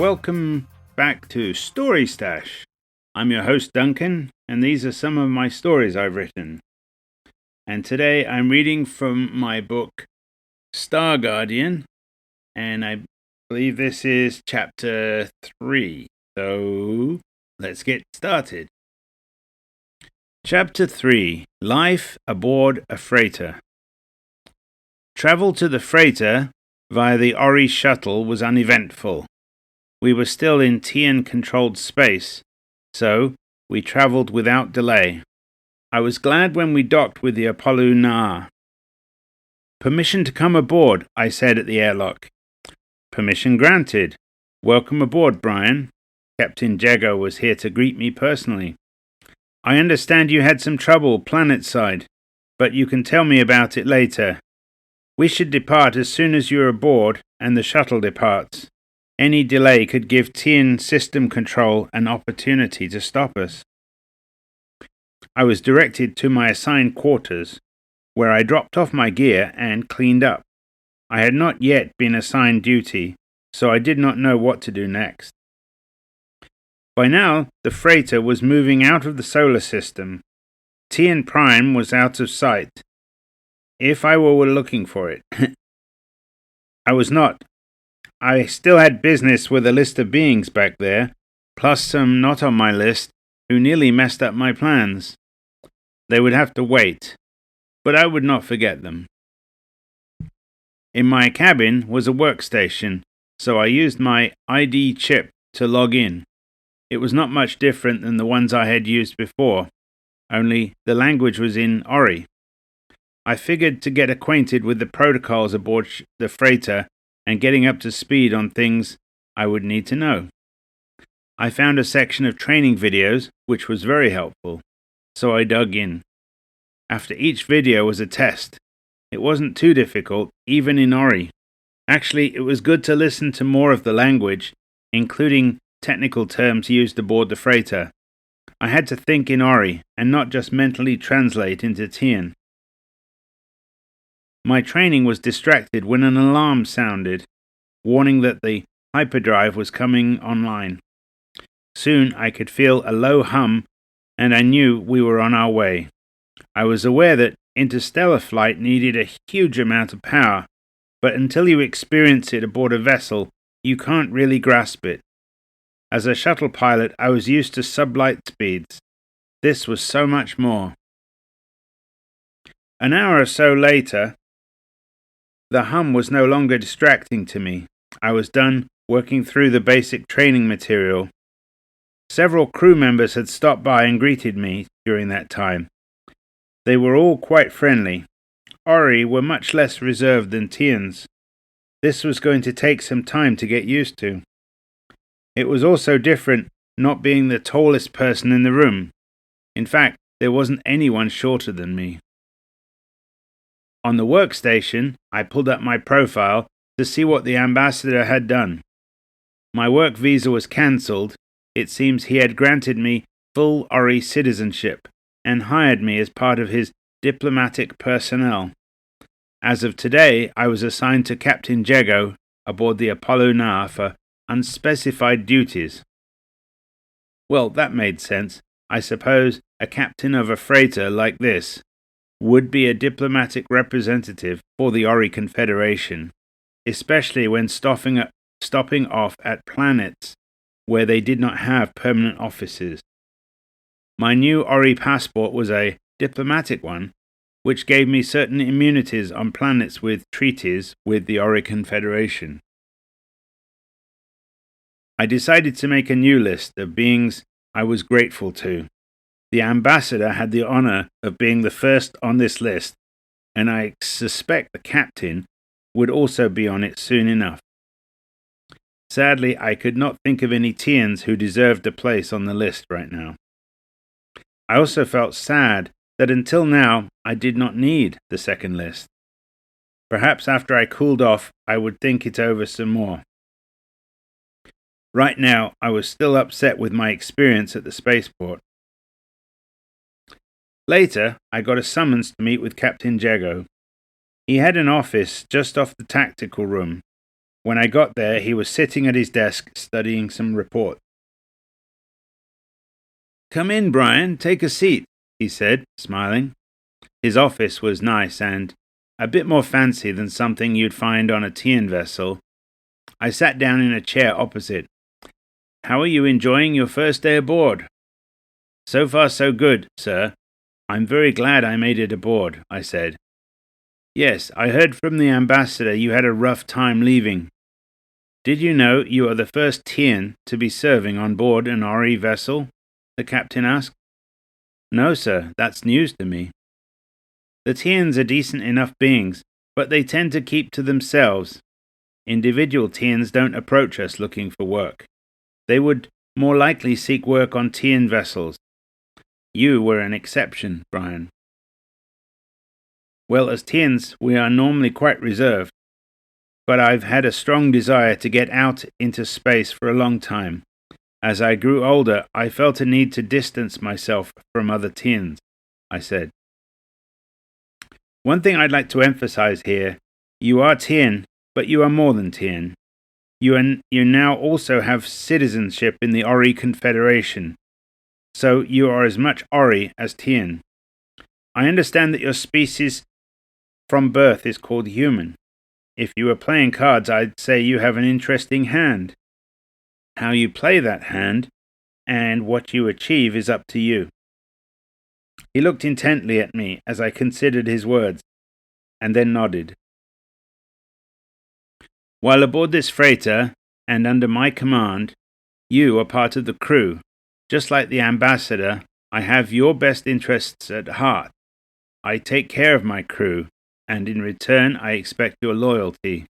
welcome back to Story Stash. I'm your host Duncan, and these are some of my stories I've written. And today I'm reading from my book Star Guardian, and I believe this is chapter 3. So let's get started. Chapter 3: Life Aboard a Freighter. Travel to the freighter via the Ori shuttle was uneventful. We were still in Tian-controlled space, so we traveled without delay. I was glad when we docked with the Apollo Na. "Permission to come aboard," I said at the airlock. "Permission granted. Welcome aboard, Brian." Captain Jago was here to greet me personally. "I understand you had some trouble planetside, but you can tell me about it later. We should depart as soon as you're aboard and the shuttle departs. Any delay could give Tian system control an opportunity to stop us." I was directed to my assigned quarters, where I dropped off my gear and cleaned up. I had not yet been assigned duty, so I did not know what to do next. By now, the freighter was moving out of the solar system. Tian Prime was out of sight, if I were looking for it. I was not. I still had business with a list of beings back there, plus some not on my list who nearly messed up my plans. They would have to wait, but I would not forget them. In my cabin was a workstation, so I used my ID chip to log in. It was not much different than the ones I had used before, only the language was in Ori. I figured to get acquainted with the protocols aboard the freighter and getting up to speed on things I would need to know. I found a section of training videos, which was very helpful, so I dug in. After each video was a test. It wasn't too difficult, even in Ori. Actually, it was good to listen to more of the language, including technical terms used aboard the freighter. I had to think in Ori, and not just mentally translate into Tian. My training was distracted when an alarm sounded, warning that the hyperdrive was coming online. Soon I could feel a low hum, and I knew we were on our way. I was aware that interstellar flight needed a huge amount of power, but until you experience it aboard a vessel, you can't really grasp it. As a shuttle pilot, I was used to sublight speeds. This was so much more. An hour or so later, the hum was no longer distracting to me. I was done working through the basic training material. Several crew members had stopped by and greeted me during that time. They were all quite friendly. Ori were much less reserved than Tians. This was going to take some time to get used to. It was also different not being the tallest person in the room. In fact, there wasn't anyone shorter than me. On the workstation, I pulled up my profile to see what the ambassador had done. My work visa was cancelled. It seems he had granted me full Ori citizenship and hired me as part of his diplomatic personnel. As of today, I was assigned to Captain Jago aboard the Apollo Na for unspecified duties. Well, that made sense. I suppose a captain of a freighter like this would be a diplomatic representative for the Ori Confederation, especially when stopping off at planets where they did not have permanent offices. My new Ori passport was a diplomatic one, which gave me certain immunities on planets with treaties with the Ori Confederation. I decided to make a new list of beings I was grateful to. The ambassador had the honor of being the first on this list, and I suspect the captain would also be on it soon enough. Sadly, I could not think of any Tians who deserved a place on the list right now. I also felt sad that until now I did not need the second list. Perhaps after I cooled off, I would think it over some more. Right now, I was still upset with my experience at the spaceport. Later, I got a summons to meet with Captain Jago. He had an office just off the tactical room. When I got there, he was sitting at his desk studying some report. "Come in, Brian, take a seat," he said, smiling. His office was nice and a bit more fancy than something you'd find on a Tian vessel. I sat down in a chair opposite. "How are you enjoying your first day aboard?" "So far so good, sir. I'm very glad I made it aboard," I said. "Yes, I heard from the ambassador you had a rough time leaving. Did you know you are the first Tian to be serving on board an Ori vessel?" the captain asked. "No, sir, that's news to me." "The Tians are decent enough beings, but they tend to keep to themselves. Individual Tians don't approach us looking for work. They would more likely seek work on Tian vessels. You were an exception, Brian." "Well, as Tians, we are normally quite reserved, but I've had a strong desire to get out into space for a long time. As I grew older, I felt a need to distance myself from other Tians," I said. "One thing I'd like to emphasize here, you are Tian, but you are more than Tian. You now also have citizenship in the Ori Confederation, so you are as much Ori as Tian. I understand that your species from birth is called human. If you were playing cards, I'd say you have an interesting hand. How you play that hand and what you achieve is up to you." He looked intently at me as I considered his words, and then nodded. "While aboard this freighter, and under my command, you are part of the crew. Just like the ambassador, I have your best interests at heart. I take care of my crew, and in return I expect your loyalty.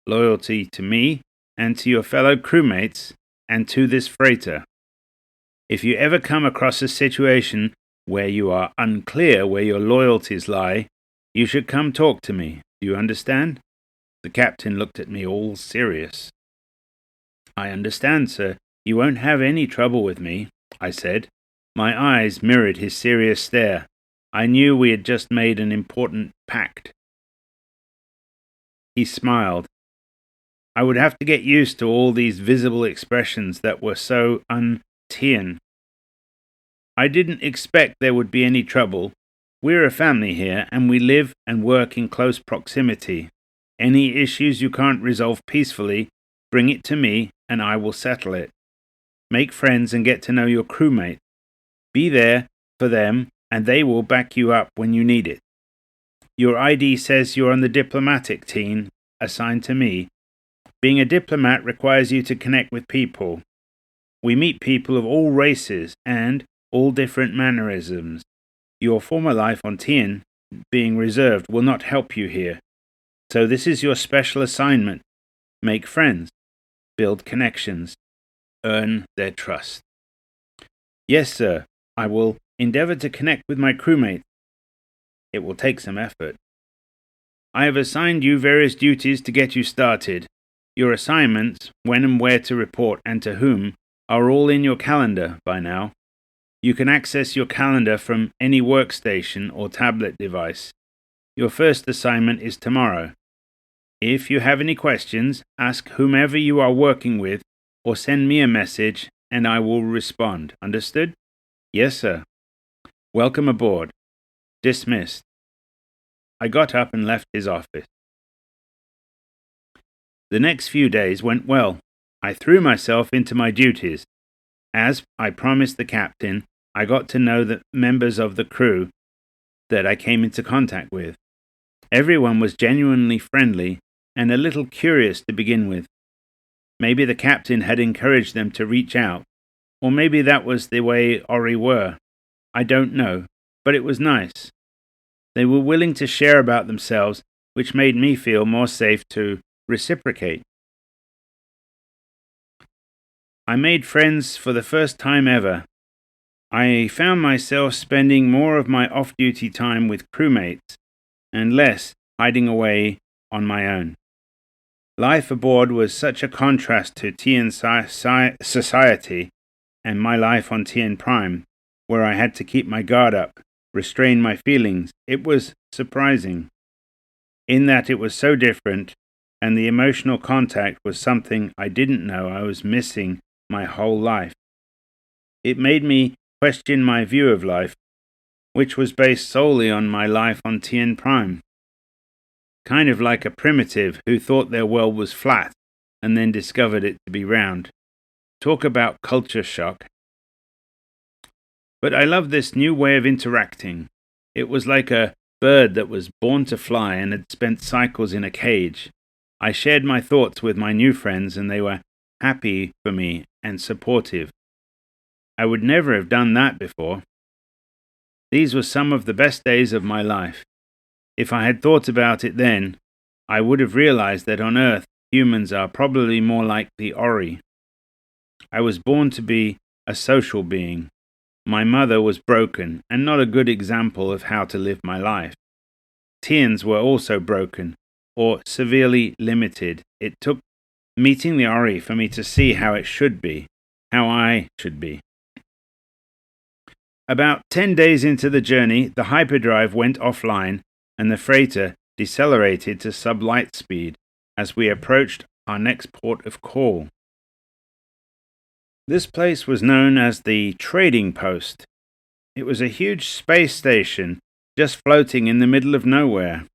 Loyalty to me, and to your fellow crewmates, and to this freighter. If you ever come across a situation where you are unclear where your loyalties lie, you should come talk to me. Do you understand?" The captain looked at me all serious. "I understand, sir. You won't have any trouble with me," I said. My eyes mirrored his serious stare. I knew we had just made an important pact. He smiled. I would have to get used to all these visible expressions that were so un-Tian. "I didn't expect there would be any trouble. We're a family here, and we live and work in close proximity. Any issues you can't resolve peacefully, bring it to me, and I will settle it. Make friends and get to know your crewmate. Be there for them, and they will back you up when you need it. Your ID says you're on the diplomatic team assigned to me. Being a diplomat requires you to connect with people. We meet people of all races and all different mannerisms. Your former life on Tian, being reserved, will not help you here. So this is your special assignment. Make friends, build connections, earn their trust." "Yes, sir. I will endeavor to connect with my crewmates. It will take some effort. I have assigned you various duties to get you started. Your assignments, when and where to report and to whom, are all in your calendar by now. You can access your calendar from any workstation or tablet device. Your first assignment is tomorrow. If you have any questions, ask whomever you are working with or send me a message and I will respond. Understood?" "Yes, sir." "Welcome aboard. Dismissed." I got up and left his office. The next few days went well. I threw myself into my duties. As I promised the captain, I got to know the members of the crew that I came into contact with. Everyone was genuinely friendly and a little curious to begin with. Maybe the captain had encouraged them to reach out, or maybe that was the way Ori were. I don't know, but it was nice. They were willing to share about themselves, which made me feel more safe to reciprocate. I made friends for the first time ever. I found myself spending more of my off-duty time with crewmates and less hiding away on my own. Life aboard was such a contrast to Tian society and my life on Tian Prime, where I had to keep my guard up, restrain my feelings. It was surprising. In that it was so different, and the emotional contact was something I didn't know I was missing my whole life. It made me question my view of life, which was based solely on my life on Tien Prime. Kind of like a primitive who thought their world was flat and then discovered it to be round. Talk about culture shock. But I love this new way of interacting. It was like a bird that was born to fly and had spent cycles in a cage. I shared my thoughts with my new friends and they were happy for me and supportive. I would never have done that before. These were some of the best days of my life. If I had thought about it then, I would have realized that on Earth, humans are probably more like the Ori. I was born to be a social being. My mother was broken and not a good example of how to live my life. Tiens were also broken, or severely limited. It took meeting the Ori for me to see how it should be, how I should be. About 10 days into the journey, the hyperdrive went offline and the freighter decelerated to sublight speed as we approached our next port of call. This place was known as the Trading Post. It was a huge space station just floating in the middle of nowhere.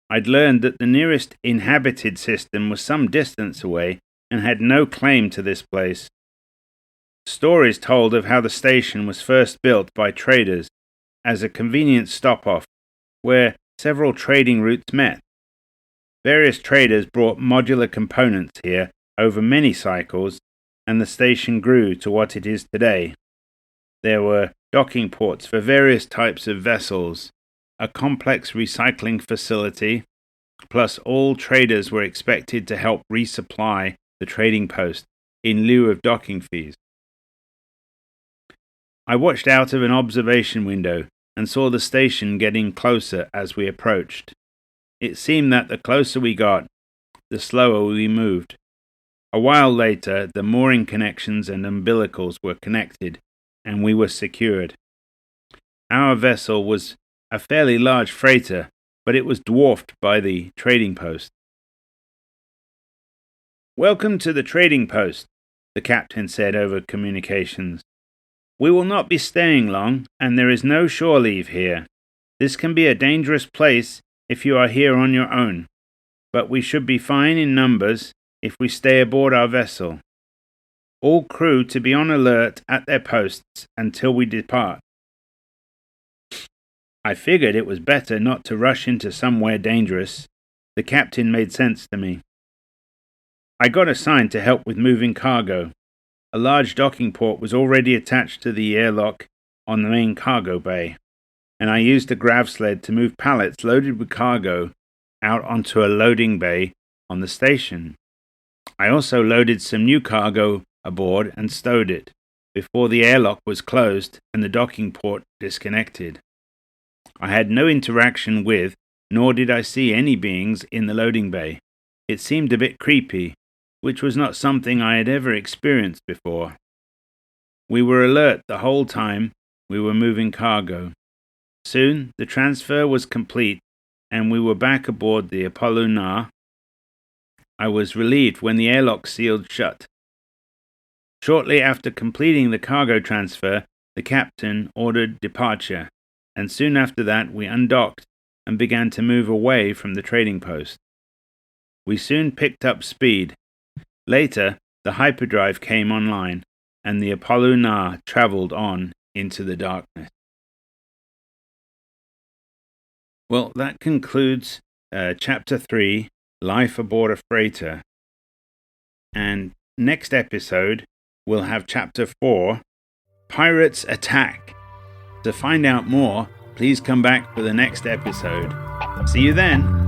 I'd learned that the nearest inhabited system was some distance away and had no claim to this place. Stories told of how the station was first built by traders as a convenient stop-off where several trading routes met. Various traders brought modular components here over many cycles, and the station grew to what it is today. There were docking ports for various types of vessels, a complex recycling facility, plus all traders were expected to help resupply the trading post in lieu of docking fees. I watched out of an observation window and saw the station getting closer as we approached. It seemed that the closer we got, the slower we moved. A while later, the mooring connections and umbilicals were connected, and we were secured. Our vessel was a fairly large freighter, but it was dwarfed by the trading post. "Welcome to the trading post," the captain said over communications. "We will not be staying long, and there is no shore leave here. This can be a dangerous place if you are here on your own, but we should be fine in numbers if we stay aboard our vessel. All crew to be on alert at their posts until we depart." I figured it was better not to rush into somewhere dangerous. The captain made sense to me. I got assigned to help with moving cargo. A large docking port was already attached to the airlock on the main cargo bay, and I used a grav sled to move pallets loaded with cargo out onto a loading bay on the station. I also loaded some new cargo aboard and stowed it before the airlock was closed and the docking port disconnected. I had no interaction with, nor did I see any beings in the loading bay. It seemed a bit creepy, which was not something I had ever experienced before. We were alert the whole time we were moving cargo. Soon the transfer was complete and we were back aboard the Apollo Na. I was relieved when the airlock sealed shut. Shortly after completing the cargo transfer, the captain ordered departure, and soon after that we undocked and began to move away from the trading post. We soon picked up speed. Later, the hyperdrive came online, and the Apollo Na traveled on into the darkness. Well, that concludes Chapter 3, Life Aboard a Freighter. And next episode, we'll have Chapter 4, Pirates Attack. To find out more, please come back for the next episode. See you then.